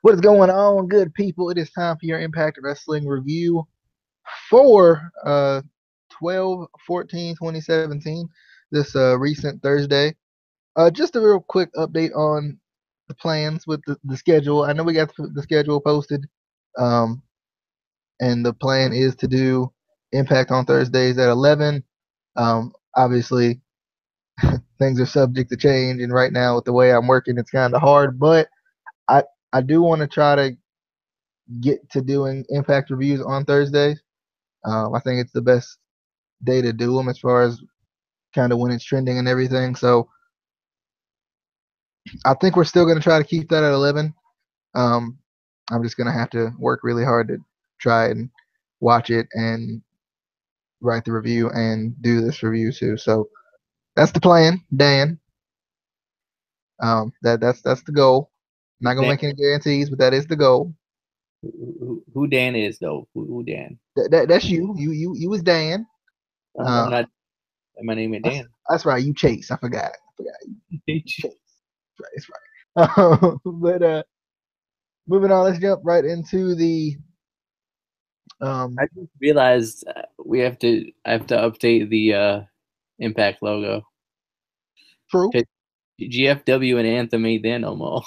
What is going on, good people? It is time for your Impact Wrestling review for 12/14/2017, this recent Thursday. Just a real quick update on the plans with the schedule. I know we got the schedule posted, um, and the plan is to do Impact on Thursdays at 11. Obviously, things are subject to change, and right now, with the way I'm working, it's kind of hard, but I, I do want to try to get to doing Impact reviews on Thursdays. I think it's the best day to do them as far as kind of when it's trending and everything. So I think we're still going to try to keep that at 11. Um, I'm just going to have to work really hard to try and watch it and write the review and do this review too. So that's the plan, Dan. That's the goal. Not gonna Dan, make any guarantees, but that is the goal. who Dan is though? Who Dan? That's you. You was Dan. I'm Uh, not. My name is that's Dan. that's right. You Chase. I forgot. You Chase. That's right. But moving on, let's jump right into the um I just realized we have to. I have to update the Impact logo. true. GFW and Anthem ain't there no more.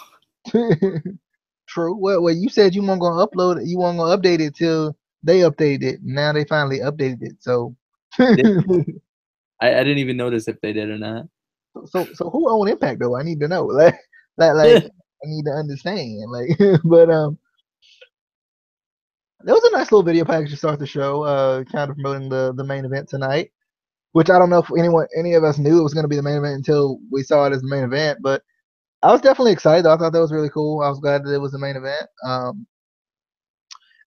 True. Well, you said you weren't gonna upload it, you weren't gonna update it till they updated it. Now they finally updated it. So I didn't even notice if they did or not. so who own Impact though? I need to know. Like I need to understand. Like but there was a nice little video package to start the show, kind of promoting the main event tonight. Which I don't know if any of us knew it was gonna be the main event until we saw it as the main event, but I was definitely excited. I thought that was really cool. I was glad that it was the main event.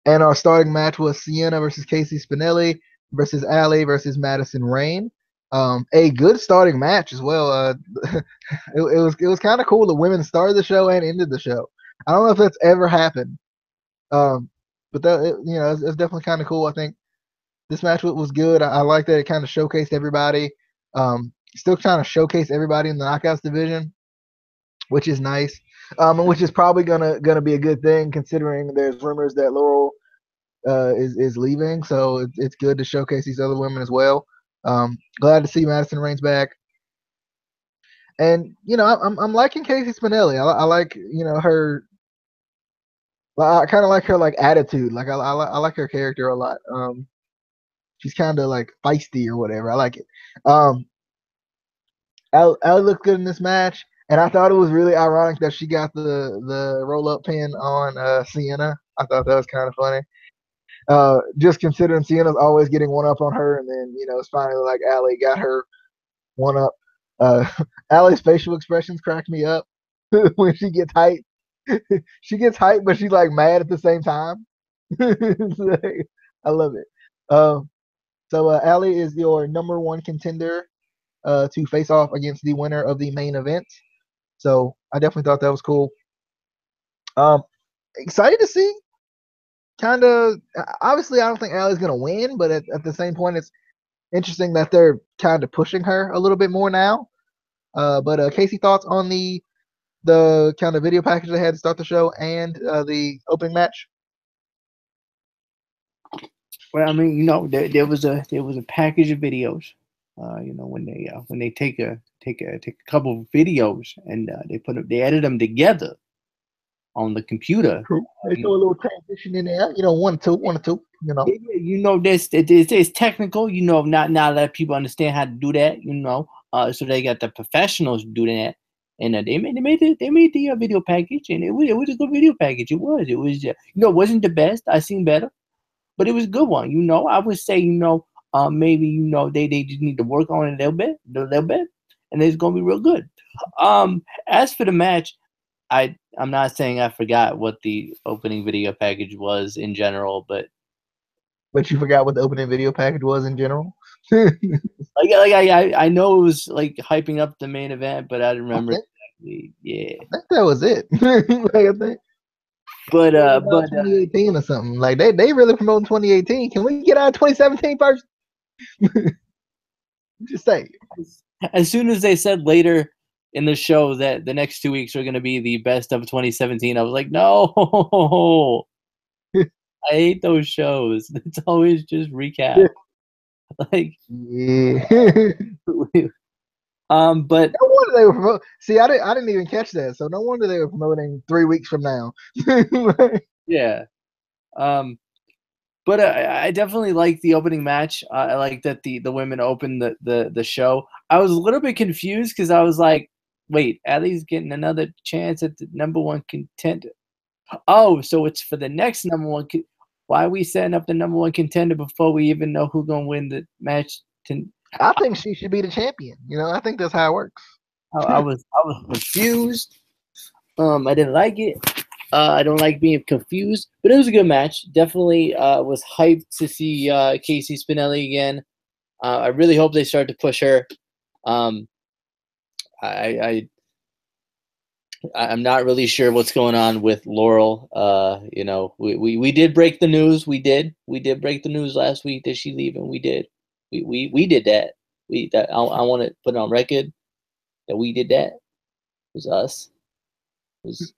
And our starting match was Sienna versus Casey Spinelli versus Allie versus Madison Rain. A good starting match as well. It was kind of cool. The women started the show and ended the show. I don't know if that's ever happened, um, but it's definitely kind of cool. I think this match was good. I like that it kind of showcased everybody. Still trying to showcase everybody in the knockouts division, which is nice. And which is probably gonna be a good thing considering there's rumors that Laurel is leaving, so it's good to showcase these other women as well. Glad to see Madison Rain's back, and I'm liking Casey Spinelli. I like her. I kind of like her like attitude. Like I like her character a lot. She's kind of like feisty or whatever. I like it. Um, Al looked good in this match, and I thought it was really ironic that she got the roll up pin on Sienna. I thought that was kind of funny. Just considering Sienna's always getting one up on her, and then it's finally like Allie got her one up. Uh, Allie's facial expressions crack me up when she gets hyped. She gets hyped, but she's like mad at the same time. Like, I love it. So Allie is your number one contender to face off against the winner of the main event. So I definitely thought that was cool. Um, Excited to see. Kind of obviously, I don't think Allie's gonna win, but at the same point, it's interesting that they're kind of pushing her a little bit more now. But Casey, thoughts on the kind of video package they had to start the show and the opening match? Well, I mean, there was a package of videos. When they take a couple of videos and they edit them together on the computer. True. They You throw a little transition in there, one or two. this it's technical. Not a lot of people understand how to do that. So they got the professionals doing that, and they made the video package, and it was a good video package. It wasn't the best. I seen better, but it was a good one. I would say maybe they just need to work on it a little bit, and it's gonna be real good. As for the match, I'm not saying I forgot what the opening video package was in general, but But you forgot what the opening video package was in general. I I know it was like hyping up the main event, but I don't remember think exactly. Yeah, I think that was it. Like I think but it was about but 2018 or something. Like they really promoting 2018. Can we get out of 2017 first? Just say as soon as they said later in the show that the next 2 weeks are going to be the best of 2017. I was like, no, I hate those shows. It's always just recap. Like, Yeah. but No wonder they were promoting. See, I didn't even catch that. So no wonder they were promoting 3 weeks from now. yeah. But I definitely like the opening match. I like that the women opened the show. I was a little bit confused because I was like, wait, Allie's getting another chance at the number one contender. Oh, so it's for the next number one. Why are we setting up the number one contender before we even know who's gonna win the match? I think she should be the champion. I think that's how it works. I was confused. I didn't like it. I don't like being confused, but it was a good match. Definitely was hyped to see Casey Spinelli again. I really hope they start to push her. Um, I'm not really sure what's going on with Laurel. We did break the news. We did break the news last week that she's leaving. We did. We did that. I want to put it on record that we did that. It was us. It was.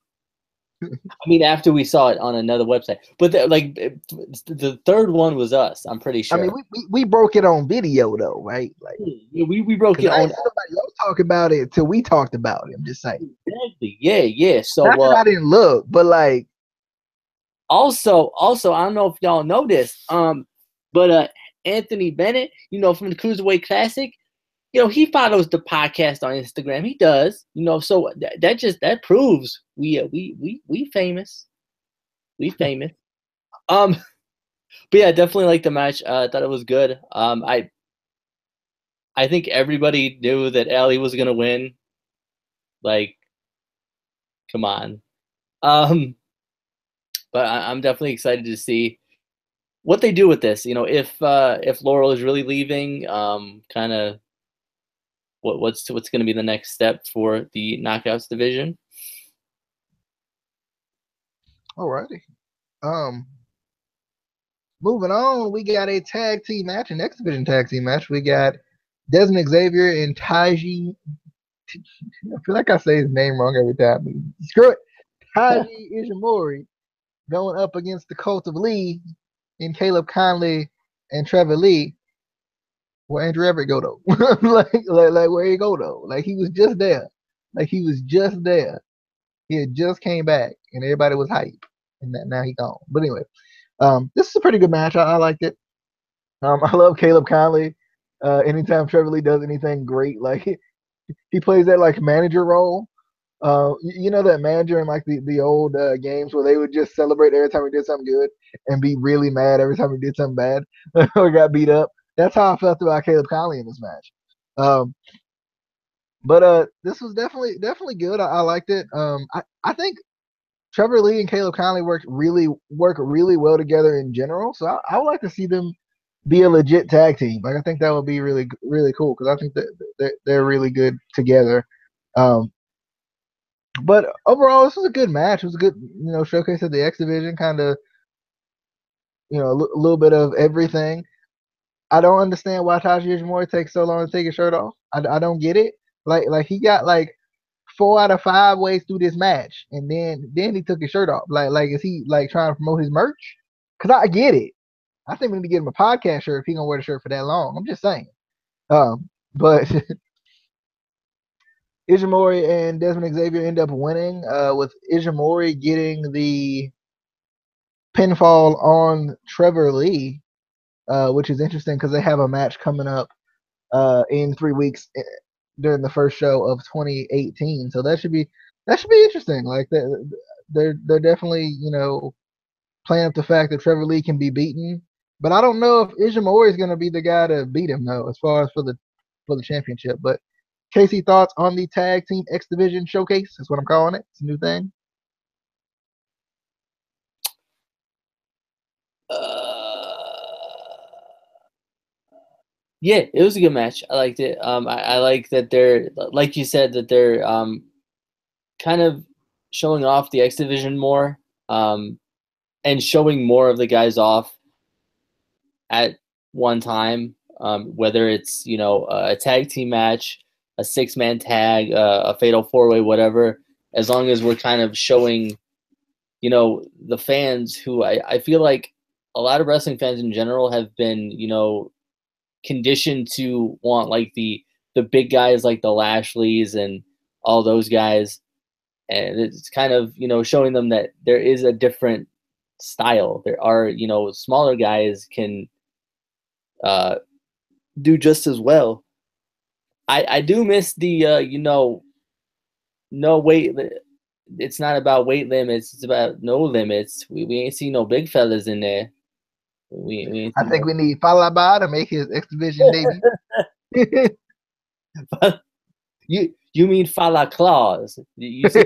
I mean, after we saw it on another website, but the third one was us. I'm pretty sure. I mean, we broke it on video though, right? Like, yeah, we broke it I on. didn't see nobody else talk about it until we talked about it. I'm just saying. Exactly. Yeah. So not that I didn't look, but like. Also, I don't know if y'all know this, but Anthony Bennett, from the Cruiserweight Classic, he follows the podcast on Instagram. He does, so that proves we famous. We famous. But yeah, definitely like the match. I thought it was good. I think everybody knew that Allie was gonna win. Like, come on. But I'm definitely excited to see what they do with this. If Laurel is really leaving, kind of what's going to be the next step for the Knockouts division. Alrighty. Moving on, we got a tag team match, an X Division tag team match. We got Desmond Xavier and Taiji. I feel like I say his name wrong every time. Screw it. Taiji Ishimori going up against the Cult of Lee and Caleb Conley and Trevor Lee. Where Andrew Everett go though? like where he go though? Like he was just there. He had just came back and everybody was hype. And now he gone. But anyway, this is a pretty good match. I liked it. I love Caleb Conley. Anytime Trevor Lee does anything great, like he plays that like manager role. That manager in like the old games where they would just celebrate every time he did something good and be really mad every time he did something bad or got beat up. That's how I felt about Caleb Conley in this match. But this was definitely good. I liked it. I think Trevor Lee and Caleb Conley work really well together in general. So I would like to see them be a legit tag team. Like I think that would be really cool because I think that they're really good together. But overall, this was a good match. It was a good showcase of the X Division, kind of a little bit of everything. I don't understand why Taiji Ishimori takes so long to take his shirt off. I don't get it. Like he got like 4 out of 5 ways through this match, and then he took his shirt off. Like is he like trying to promote his merch? Cause I get it. I think we need to get him a podcast shirt if he gonna wear the shirt for that long. I'm just saying. But Ishimori and Desmond Xavier end up winning, with Ishimori getting the pinfall on Trevor Lee, which is interesting because they have a match coming up in 3 weeks during the first show of 2018. So that should be interesting. Like they're definitely playing up the fact that Trevor Lee can be beaten. But I don't know if Ishimori is going to be the guy to beat him though, as far as for the championship. But Casey, thoughts on the tag team X Division showcase? That's what I'm calling it. It's a new thing. Yeah, it was a good match. I liked it. I like that they're, like you said, that they're kind of showing off the X Division more, and showing more of the guys off at one time. Whether it's a tag team match, a 6-man tag, a fatal 4-way, whatever. As long as we're kind of showing, you know, the fans who I feel like a lot of wrestling fans in general have been, you know, conditioned to want like the big guys like the Lashleys and all those guys, and it's kind of, you know, showing them that there is a different style. There are, you know, smaller guys can do just as well. I do miss the you know, no weight. It's not about weight limits. It's about no limits. We ain't seen no big fellas in there. We ain't I seen think we need Falaba to make his X Division debut. no. You mean Fala Claus? You see,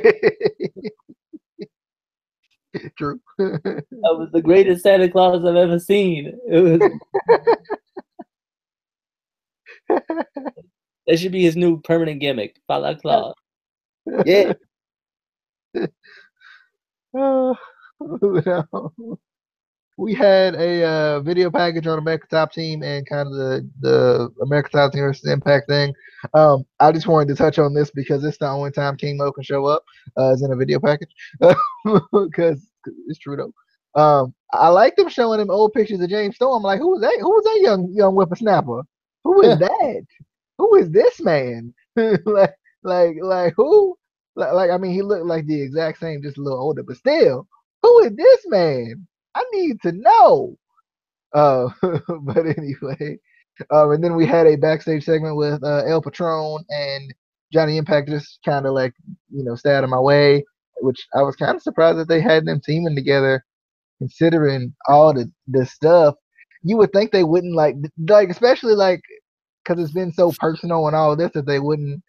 True. that was the greatest Santa Claus I've ever seen. It was that should be his new permanent gimmick, Fala Claus. Yeah. No. We had a video package on American Top Team and kind of the American Top Team versus Impact thing. I just wanted to touch on this because it's the only time King Mo can show up is in a video package because it's true though. I like them showing him old pictures of James Storm. Like, who was that? Who was that young whippersnapper? Who is that? Who is this man? like who? Like I mean, he looked like the exact same, just a little older, but still, who is this man? I need to know. But anyway, and then we had a backstage segment with El Patron and Johnny Impact, just kind of like, you know, stay out of my way, which I was kind of surprised that they had them teaming together, considering all the stuff. You would think they wouldn't like especially like because it's been so personal and all this that they wouldn't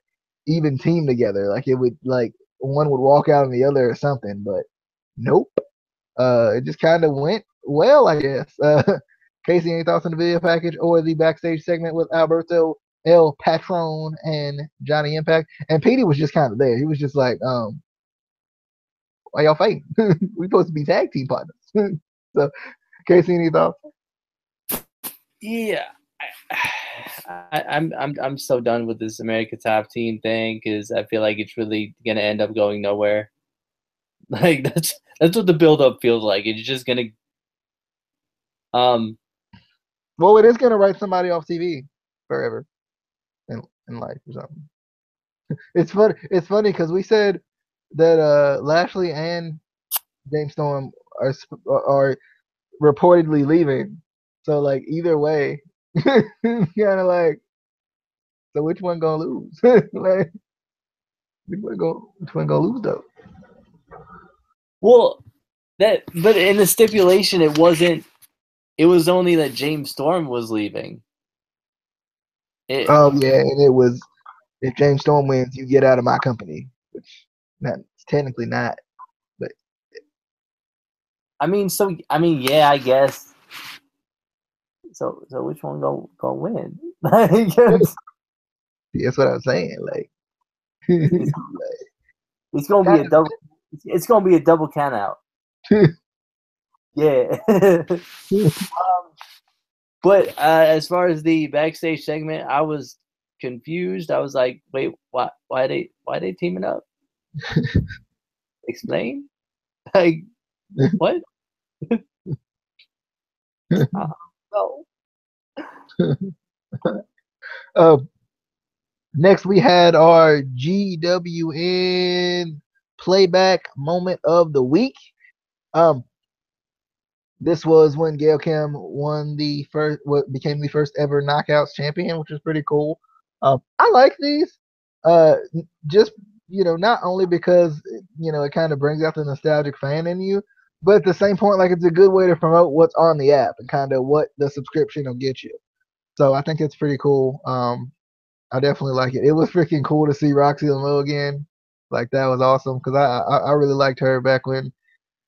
even team together. Like it would like one would walk out on the other or something, but nope. It just kind of went well, I guess. Casey, any thoughts on the video package or the backstage segment with Alberto El Patron and Johnny Impact? And Petey was just kind of there. He was just like, why y'all fighting? We supposed to be tag team partners. So, Casey, any thoughts? Yeah. I'm so done with this America Top Team thing because I feel like it's really gonna end up going nowhere. Like that's what the build up feels like. It's just gonna Well, it is gonna write somebody off TV forever in life or something. It's funny. It's funny because we said that Lashley and James Storm are reportedly leaving. So like either way, kind of like, so which one gonna lose? Like which one gonna lose though? well that but in the stipulation it wasn't. It was only that James Storm was leaving. Oh yeah, and it was if James Storm wins, you get out of my company, which not it's technically not, but I mean, yeah, I guess. So which one gonna win? that's what I'm saying. Like, It's gonna be a double. It's gonna be a double count out. Yeah. But as far as the backstage segment, I was confused. I was like, wait, why they teaming up? Explain. Like what? No. Next, we had our GWN playback moment of the week. This was when Gail Kim won what became the first ever Knockouts champion, which was pretty cool. I like these, just not only because it kind of brings out the nostalgic fan in you, but at the same point, like it's a good way to promote what's on the app and kind of what the subscription will get you. So I think it's pretty cool. I definitely like it. It was freaking cool to see Roxy Lamoe again. Like that was awesome because I really liked her back when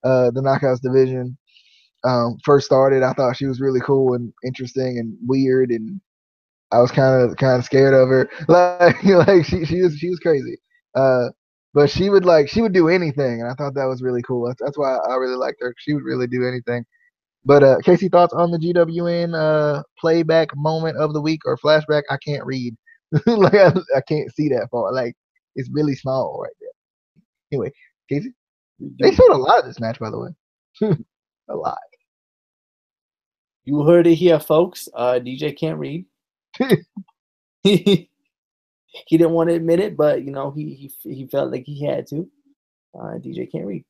the Knockouts division first started. I thought she was really cool and interesting and weird, and I was kind of scared of her. Like she was crazy. But she would do anything, and I thought that was really cool. That's why I really liked her. She would really do anything. But Casey, thoughts on the GWN playback moment of the week or flashback? I can't read. Like I can't see that far. Like it's really small right there. Anyway, Casey, they You showed a lot of this match, by the way. A lot. you heard it here, folks. DJ can't read. He didn't want to admit it, but you know he felt like he had to. DJ can't read.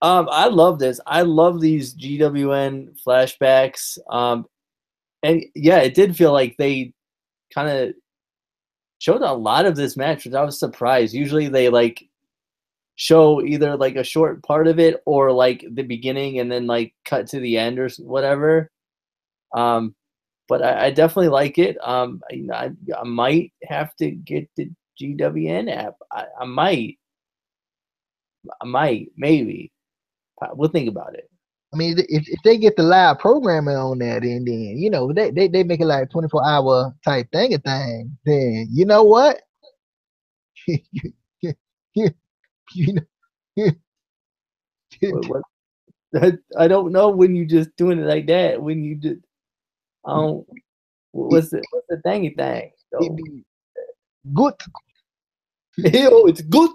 I love this. I love these GWN flashbacks. And yeah, it did feel like they kind of showed a lot of this match, which I was surprised. Usually they like show either like a short part of it or like the beginning and then like cut to the end or whatever. Um, but I definitely like it. I might have to get the GWN app. I might, maybe. We'll think about it. I mean, if they get the live programming on there, then you know they make it like 24-hour type thing, then you know what? You know, What, I don't know when you just doing it like that. When you just, I don't. What's the thingy thing? it So, be good. ew, it's good.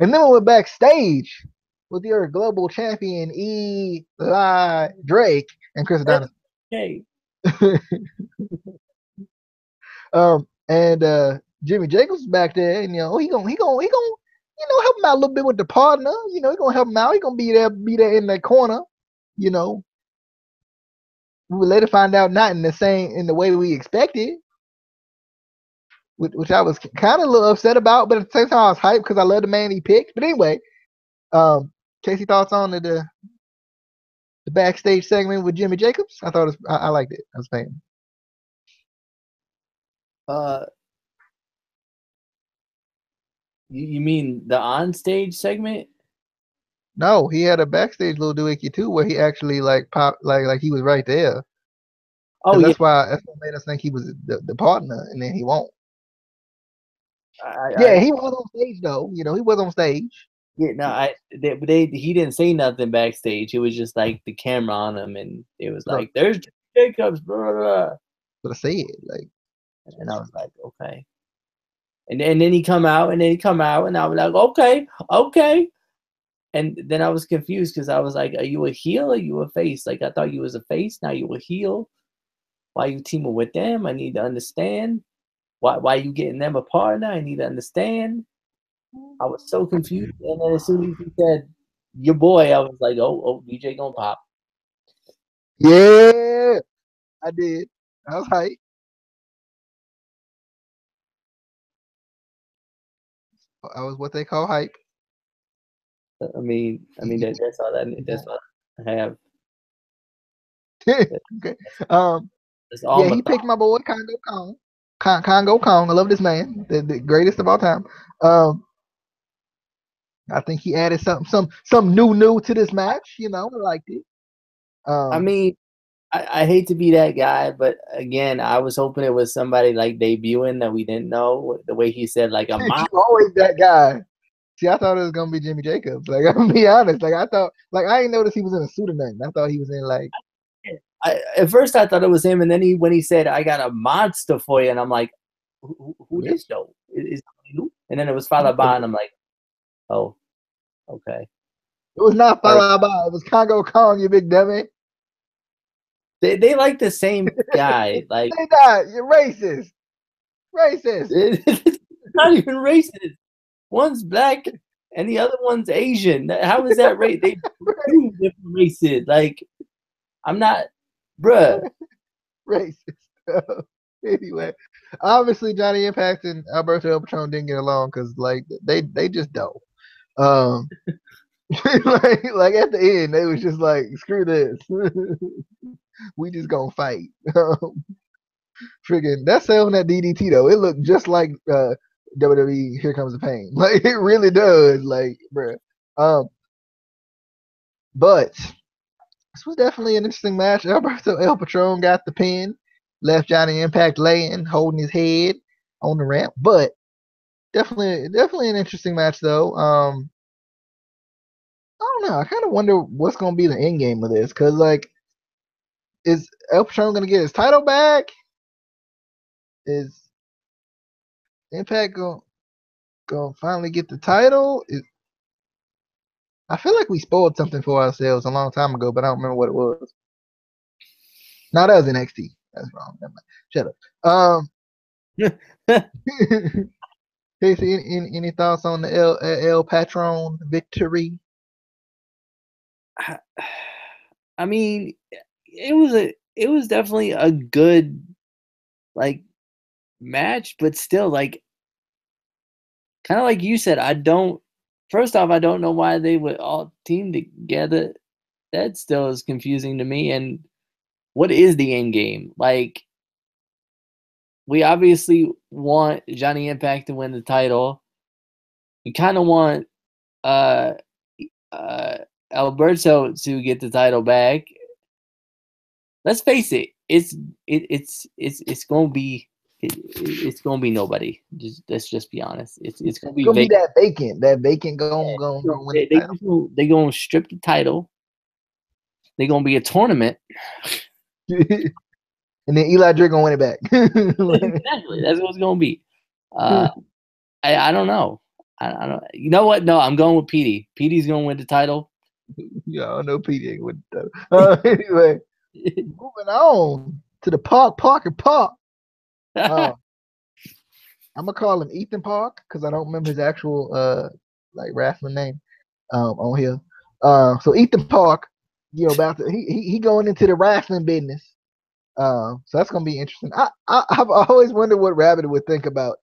And then we went backstage with your global champion Eli Drake and Chris Adonis. Okay. And Jimmy Jacobs is back there, and you know he gonna help him out a little bit with the partner. You know he gonna help him out. He gonna be there in that corner. You know, we would later find out not in the way we expected, which I was kind of a little upset about, but at the same time I was hyped because I love the man he picked. But anyway, Casey, thoughts on the backstage segment with Jimmy Jacobs? I thought I liked it. I was fan. You mean the on stage segment? No, he had a backstage little doohickey too, where he actually like pop like he was right there. Oh Because yeah. that's what made us think he was the partner, and then he won't. I Yeah, he was on stage though. You know, he was on stage. yeah, no, he didn't say nothing backstage. It was just like the camera on him, and it was Look, like, "There's Jacobs," blah, blah, blah. but I said like, And I was like, "Okay." And then he come out, and I was like, "Okay, okay." And then I was confused because I was like, "Are you a heel or you a face?" Like I thought you was a face. Now you a heel. Why you teaming with them? I need to understand. Why you getting them a partner? I need to understand. I was so confused. And then as soon as he said your boy, I was like, oh, DJ gonna pop. yeah, I did. I was hype. I was what they call hype. That's all that's all I have. Okay. That's all Yeah, my he thoughts. picked my boy Congo Kong. Congo Kong. I love this man, the greatest of all time. Um, I think he added some new to this match. You know, I liked it. I Um, mean, I hate to be that guy, but again, I was hoping it was somebody like debuting that we didn't know. The way he said, like a you mom. always that guy. See, I thought it was gonna be Jimmy Jacobs. Like, I'm gonna be honest. Like, I thought, like, I didn't notice he was in a suit or nothing. I thought he was in like, At first I thought it was him, and then when he said, "I got a monster for you," and I'm like, "Who really? this though?" Is and then it was followed by, and I'm like, "Oh, okay." It was not Or followed by. It was Congo Kong, you big dummy. they like the same guy. Like Say that. You're racist. Racist. it's not even racist. One's black and the other one's Asian. How is that race? They two different races. Like I'm not, bruh. Racist. Anyway, obviously Johnny Impact and Alberto El Patron didn't get along because like they just don't. Um, like at the end they was just like screw this, we just gonna fight. Friggin' that selling that DDT though, it looked just like WWE Here Comes the Pain. Like it really does. Like, bruh. Um, but this was definitely an interesting match. Alberto El Patron got the pin, left Johnny Impact laying, holding his head on the ramp. But definitely an interesting match though. I don't know. I kind of wonder what's gonna be the end game of this, cause like, is El Patron gonna get his title back? Is Impact gonna finally get the title? I feel like we spoiled something for ourselves a long time ago, but I don't remember what it was. No, that was NXT. That's wrong. Never mind. Shut up. Casey, any thoughts on the El Patron victory? I mean, it was definitely a good like match, but still like kind of like you said, first off, I don't know why they would all team together. That still is confusing to me. And what is the end game? Like, we obviously want Johnny Impact to win the title. We kind of want Alberto to get the title back. Let's face it, it's gonna be it's gonna be nobody. Let's just be honest. It's gonna be that vacant. That vacant gonna win the title. They gonna strip the title. They're gonna be a tournament. And then Eli Drake gonna win it back. Exactly. That's what it's gonna be. I don't know. I don't. You know what? No, I'm going with Petey. Petey's gonna win the title. Yeah, I don't know. Petey ain't win the title. Anyway, moving on to the Park. I'm gonna call him Ethan Park because I don't remember his actual like wrestling name on here. So Ethan Park, about he going into the wrestling business. So that's gonna be interesting. I've always wondered what Rabbit would think about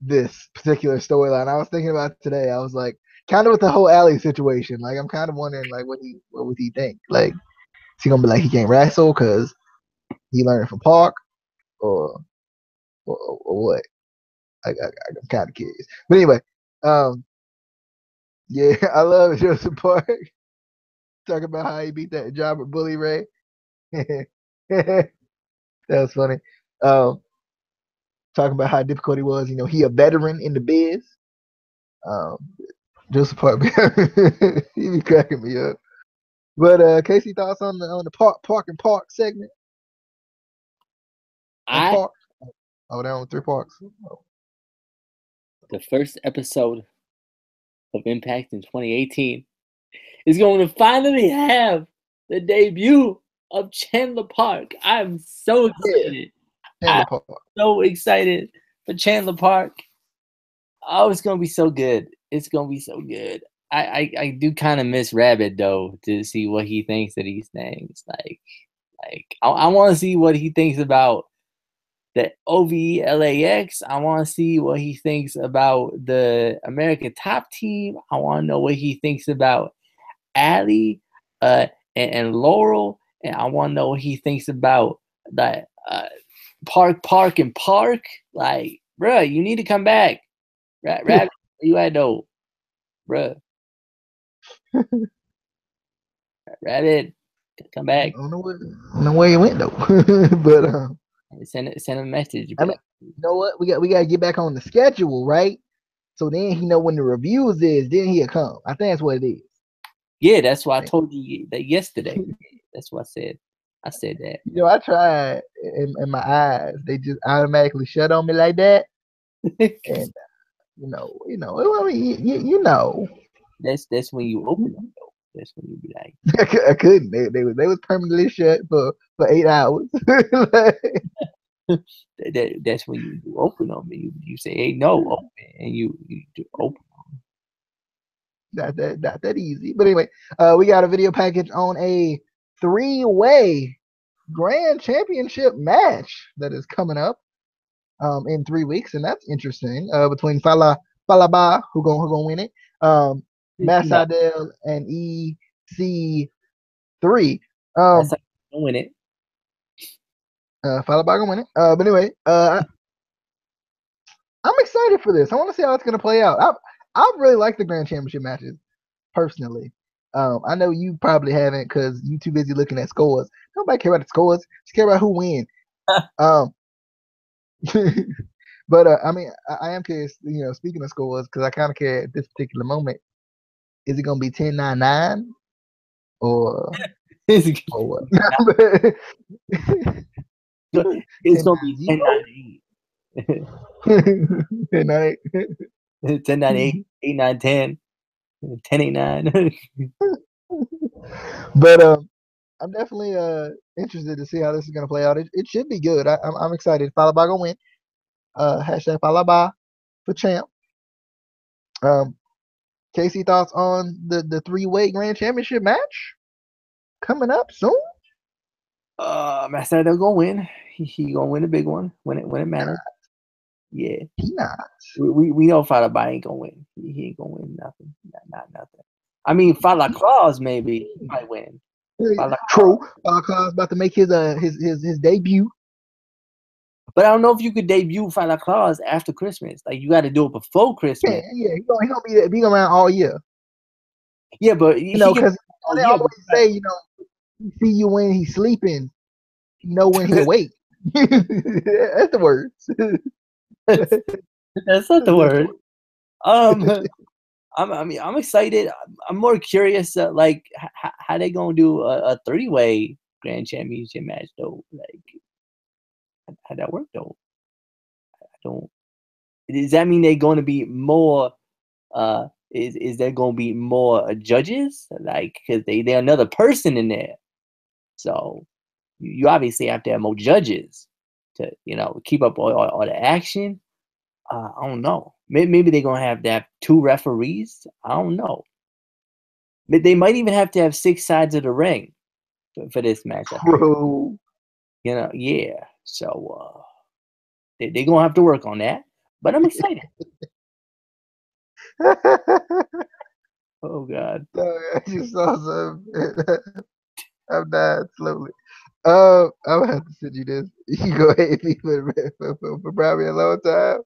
this particular storyline. I was thinking about it today. I was like, kind of with the whole Alley situation. Like, I'm kind of wondering, like, what would he think? Like, is he gonna be like he can't wrestle because he learned from Park, or what? I'm kind of curious. But anyway, yeah, I love Joseph Park. Talk about how he beat that job at Bully Ray. That was funny. Talking about how difficult he was. He a veteran in the biz. Joseph Park, he be cracking me up. But Casey, thoughts on the Park segment? Park. Oh, they're on 3 parks. Oh. The first episode of Impact in 2018 is going to finally have the debut of Chandler Park. I'm so excited. Chandler Park. So excited for Chandler Park. Oh, it's gonna be so good. It's gonna be so good. I do kind of miss Rabbit though, to see what he thinks of these things. Like I want to see what he thinks about the OVE LAX. I want to see what he thinks about the American Top Team. I want to know what he thinks about Allie and Laurel, and I want to know what he thinks about that Park. Like, bruh, you need to come back. Rabbit, where you at though, bruh? Rabbit, come back. I don't know where he went though. But send a message. I mean, you know what? We got to get back on the schedule, right? So then he know when the reviews is, then he'll come. I think that's what it is. Yeah, that's why I told you that yesterday. That's what I said. I said that. I tried, and my eyes, they just automatically shut on me like that. And I mean, That's when you open them though. That's when you be like, I couldn't. They was permanently shut for 8 hours. That's when you open them and you say, "Hey, no, open," and you do open them. Not that easy. But anyway, we got a video package on a 3-way Grand Championship match that is coming up in 3 weeks, and that's interesting. Between Falaba, who gonna win it, Matt Sydal and EC3. gonna win it. Falaba gonna win it. But anyway, I'm excited for this. I want to see how it's gonna play out. I really like the Grand Championship matches personally. I know you probably haven't because you're too busy looking at scores. Nobody care about the scores. Just care about who wins. But I mean, I am curious. Speaking of scores, because I kind of care at this particular moment. Is it gonna be 10-9-9 or what? It's gonna be 10-9-8. Good night. 10, 9, 8, 8, 9, 10, 10, 8, 9. But I'm definitely interested to see how this is gonna play out. It should be good. I'm excited. Falaba gonna win. Hashtag Falaba for champ. Casey, thoughts on the 3-way grand championship match coming up soon? Master gonna win. He gonna win a big one when it matters. Yeah. He not. We know Falaba ain't gonna win. He ain't gonna win nothing. Not nothing. I mean, Fala Claus maybe he might win. True. Claus about to make his debut. But I don't know if you could debut Fala Claus after Christmas. Like you got to do it before Christmas. Yeah, he gonna be around all year. Yeah, but because they always say, he see you when he's sleeping, you know when he awake. That's the words. That's not the word. I'm excited. I'm more curious, like how they gonna do a 3-way grand championship match though. Like, how that work though? I don't. Does that mean they're going to be more? Is there going to be more judges? Like, because they're another person in there, so you obviously have to have more judges to keep up all the action. I don't know. Maybe they're gonna have to have 2 referees. I don't know. They might even have to have 6 sides of the ring for this match. Bro. Yeah. So they're gonna have to work on that. But I'm excited. Oh God. I just saw some. I'm dying slowly. I'm gonna have to send you this. You go hate me for probably a long time.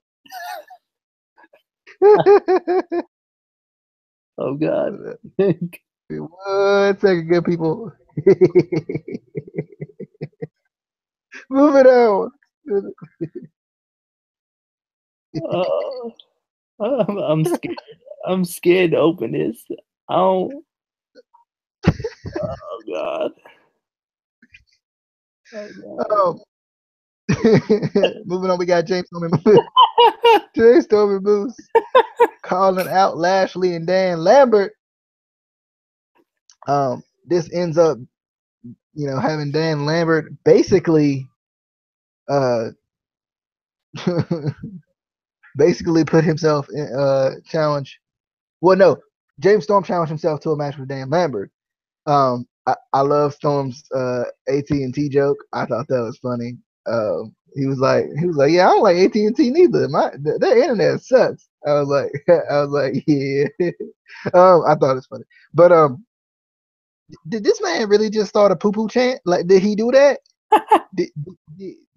Oh God. 1 second, good people. Moving on. I'm scared. I'm scared to open this. Oh God. Moving on, we got James Storm and Moose calling out Lashley and Dan Lambert. This ends up, having Dan Lambert basically, basically put himself in challenge. Well, no, James Storm challenged himself to a match with Dan Lambert. I love Storm's AT&T joke. I thought that was funny. He was like, yeah, I don't like AT&T neither. Their internet sucks. I was like, yeah. I thought it was funny. But did this man really just start a poo-poo chant? Like, did he do that? did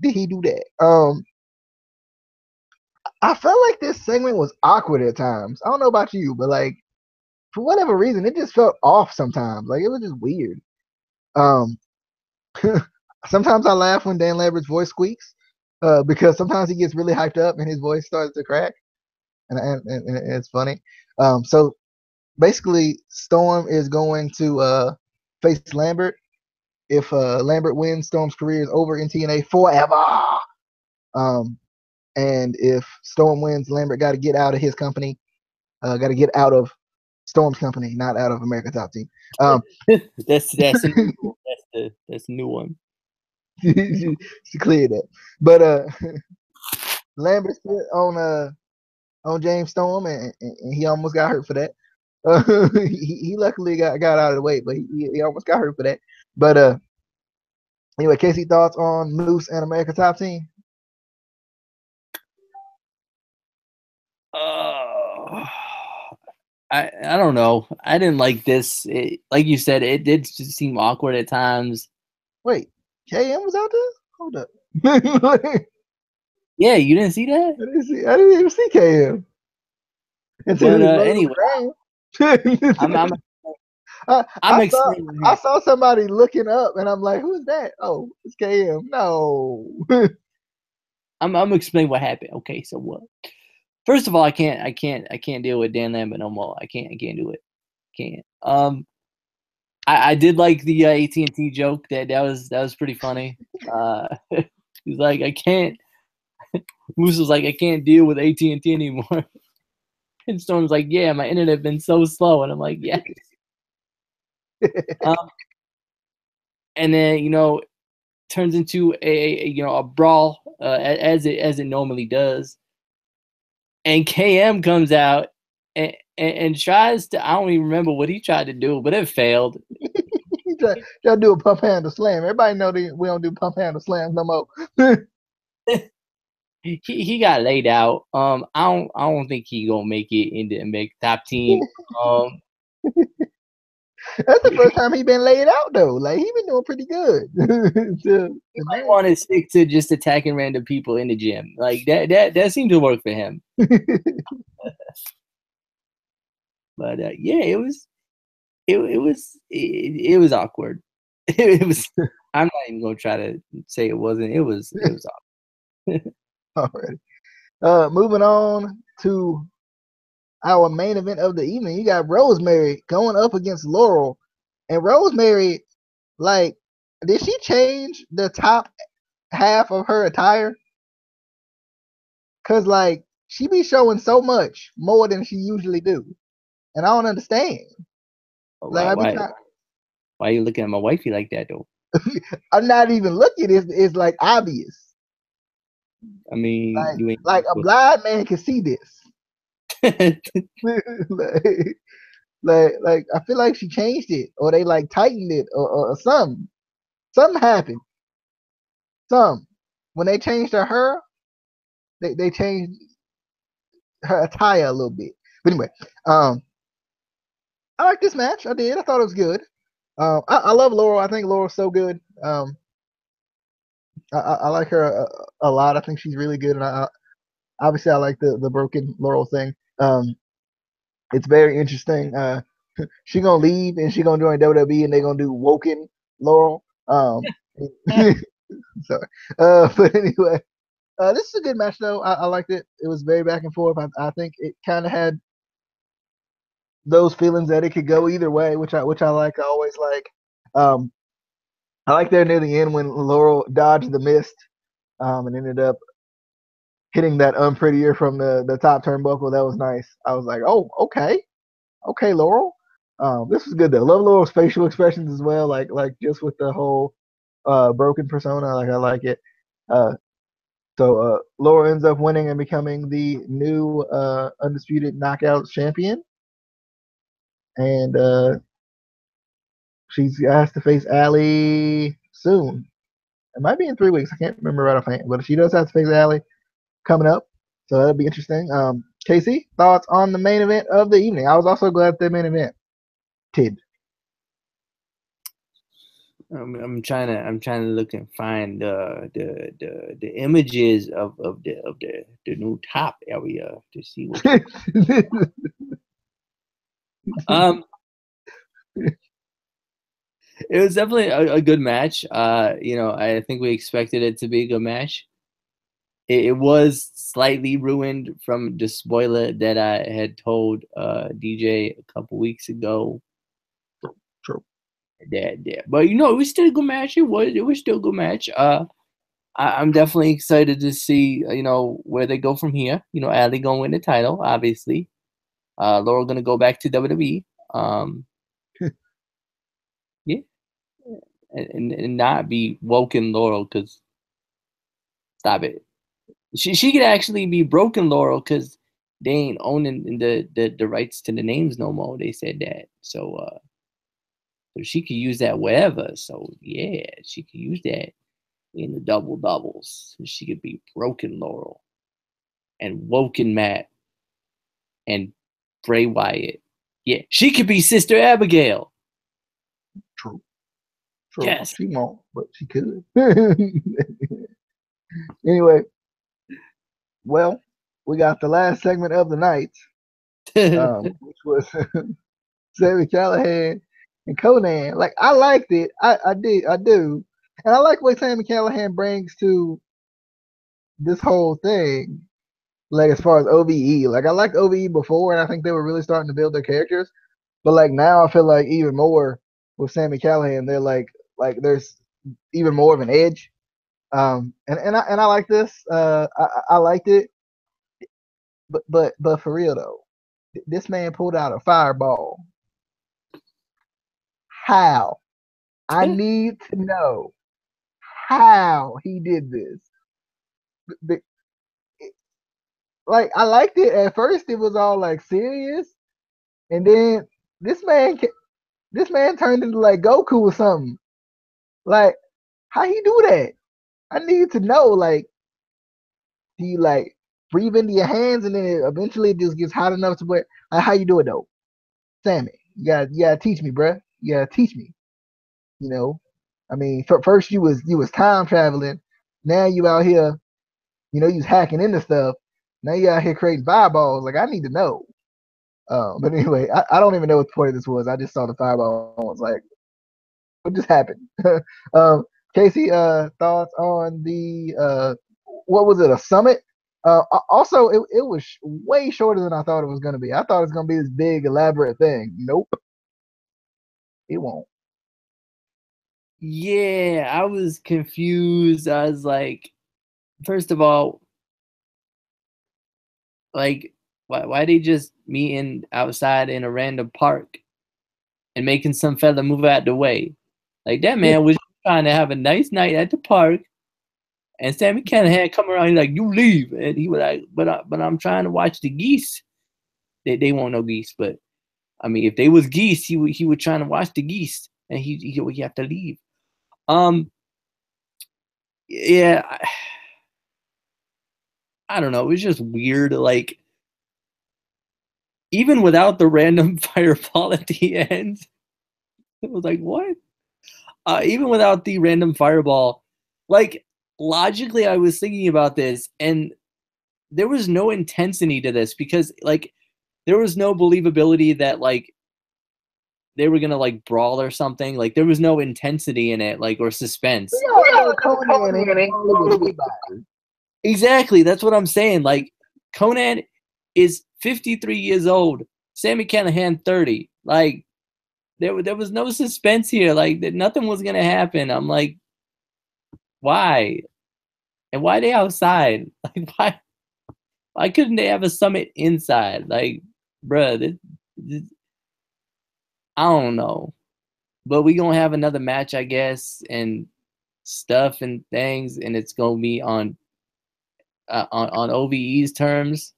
he do that? I felt like this segment was awkward at times. I don't know about you, but like, for whatever reason, it just felt off sometimes. Like, it was just weird. Sometimes I laugh when Dan Lambert's voice squeaks, because sometimes he gets really hyped up and his voice starts to crack, and it's funny. So basically, Storm is going to face Lambert. If Lambert wins, Storm's career is over in TNA forever. And if Storm wins, Lambert got to get out of his company. Got to get out of Storm's company, not out of American Top Team. That's a new one. She cleared that. But Lambert sit on James Storm, and he almost got hurt for that. He luckily got out of the way, but he almost got hurt for that. But anyway, Casey, thoughts on Moose and American Top Team? I don't know. I didn't like this. Like you said, it did seem awkward at times. Wait, KM was out there? Hold up. Yeah, you didn't see that? I didn't even see KM. But anyway, I saw somebody looking up, and I'm like, "Who's that?" Oh, it's KM. No. I'm explaining what happened. Okay, so what? First of all, I can't deal with Dan Lambert no more. I can't do it. Can't. I did like the AT&T joke. That was pretty funny. He's like, I can't Moose was like, I can't deal with AT&T anymore. And Storm's like, yeah, my internet been so slow. And I'm like, yes. And then, turns into a brawl as it normally does. And KM comes out and tries to, I don't even remember what he tried to do, but it failed. He tried to do a pump handle slam. Everybody know we don't do pump handle slams no more. He got laid out. I don't think he gonna make it into make top team. That's the first time he been laid out though. Like he been doing pretty good. He might want to stick to just attacking random people in the gym. Like that seemed to work for him. But yeah, it was awkward. It was. I'm not even gonna try to say it wasn't. It was awkward. Alright. Moving on to our main event of the evening. You got Rosemary going up against Laurel. And Rosemary, like, did she change the top half of her attire? Cause like she be showing so much more than she usually do. And I don't understand. Like why are you looking at my wifey like that though? I'm not even looking. It's like obvious. I mean, like a blind man can see this. like I feel like she changed it, or they like tightened it, or something. Something happened. When they changed her hair, they changed her attire a little bit. But anyway, I like this match. I did. I thought it was good. I love Laurel. I think Laurel's so good. I like her a lot. I think she's really good, and obviously I like the broken Laurel thing. It's very interesting. She gonna leave and she gonna join WWE, and they gonna do Woken Laurel. Sorry. But anyway, this is a good match though. I liked it. It was very back and forth. I think it kind of had those feelings that it could go either way, which I like. I always like. I like there near the end when Laurel dodged the mist and ended up hitting that unprettier from the top turnbuckle. That was nice. I was like, oh, okay, Laurel. This was good though. Love Laurel's facial expressions as well. Like just with the whole broken persona. Like I like it. So Laurel ends up winning and becoming the new undisputed knockout champion. And she's has to face Allie soon. It might be in 3 weeks. I can't remember right offhand, but she does have to face Allie coming up, so that'll be interesting. Casey, thoughts on the main event of the evening? I was also glad the main event did. I'm trying to look and find the images of the new top area to see what. It was definitely a good match. I think we expected it to be a good match. It was slightly ruined from the spoiler that I had told DJ a couple weeks ago. True. Yeah. But it was still a good match. It was still a good match. I'm definitely excited to see where they go from here. Allie gonna win the title, obviously. Laurel gonna go back to WWE. Yeah, and not be Woken Laurel, because stop it. She could actually be Broken Laurel, because they ain't owning the rights to the names no more. They said that, so she could use that wherever. So yeah, she could use that in the double doubles. She could be Broken Laurel and Woken Matt and Bray Wyatt. Yeah, she could be Sister Abigail. True. Yes. She won't, but she could. Anyway, well, we got the last segment of the night, which was Sami Callihan and Konnan. Like, I liked it. I do. And I like what Sami Callihan brings to this whole thing. Like, as far as OVE. Like, I liked OVE before, and I think they were really starting to build their characters. But, like, now I feel like even more with Sami Callihan, they're like there's even more of an edge. And I like this. I liked it, but for real though, this man pulled out a fireball. How? I need to know how he did this. Like I liked it at first. It was all like serious, and then this man, this man turned into like Goku or something. Like how he do that? I need to know. Like do you like breathe into your hands and then eventually it just gets hot enough to where like how you do it though? Sammy, you gotta teach me, bruh. You gotta teach me. You know, I mean, first you was time traveling. Now you out here, you was hacking into stuff. Now you out here creating fireballs. Like I need to know. But anyway, I don't even know what the point of this was. I just saw the fireball and was like, what just happened? um, Casey, thoughts on the what was it? A summit? Also, it was way shorter than I thought it was going to be. I thought it was going to be this big elaborate thing. Nope, it won't. Yeah, I was confused. I was like, first of all, like, why they just meeting outside in a random park and making some fella move out the way? Like that man was trying to have a nice night at the park, and Sammy Callahan come around, he's like, "You leave," and he was like, "But I'm trying to watch the geese." They won't know geese, but I mean, if they was geese, he would trying to watch the geese, and he have to leave. Um, yeah, I don't know. It was just weird. Like even without the random fireball at the end, it was like what? Even without the random fireball, like logically, I was thinking about this, and there was no intensity to this because like there was no believability that like they were gonna like brawl or something. Like there was no intensity in it, like or suspense. Yeah, Conan ain't with anybody. Exactly. That's what I'm saying. Like Conan is 53 years old. Sammy Callahan 30. Like there was no suspense here. Like nothing was gonna happen. I'm like, why? And why they outside? Like why couldn't they have a summit inside? Like, bruh, I don't know. But we gonna have another match, I guess, and stuff and things, and it's gonna be on OVE's terms.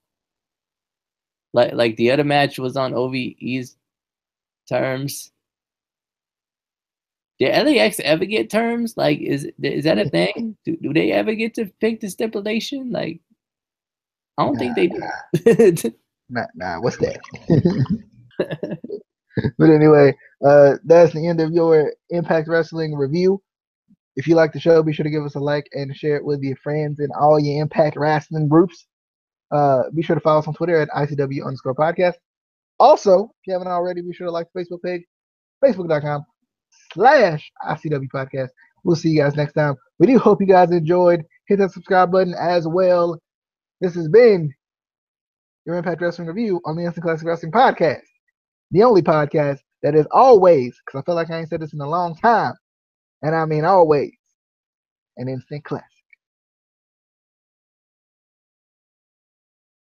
Like the other match was on OVE's terms. Did LAX ever get terms? Like, is that a thing? Do they ever get to pick the stipulation? Like, I don't think they do. Nah, what's that? But anyway, that's the end of your Impact Wrestling review. If you like the show, be sure to give us a like and share it with your friends in all your Impact Wrestling groups. Be sure to follow us on Twitter at ICW_podcast. Also, if you haven't already, be sure to like the Facebook page, facebook.com/ICW podcast. We'll see you guys next time. We do hope you guys enjoyed. Hit that subscribe button as well. This has been your Impact Wrestling review on the Instant Classic Wrestling podcast. The only podcast that is always, because I feel like I ain't said this in a long time, and I mean always, an instant classic.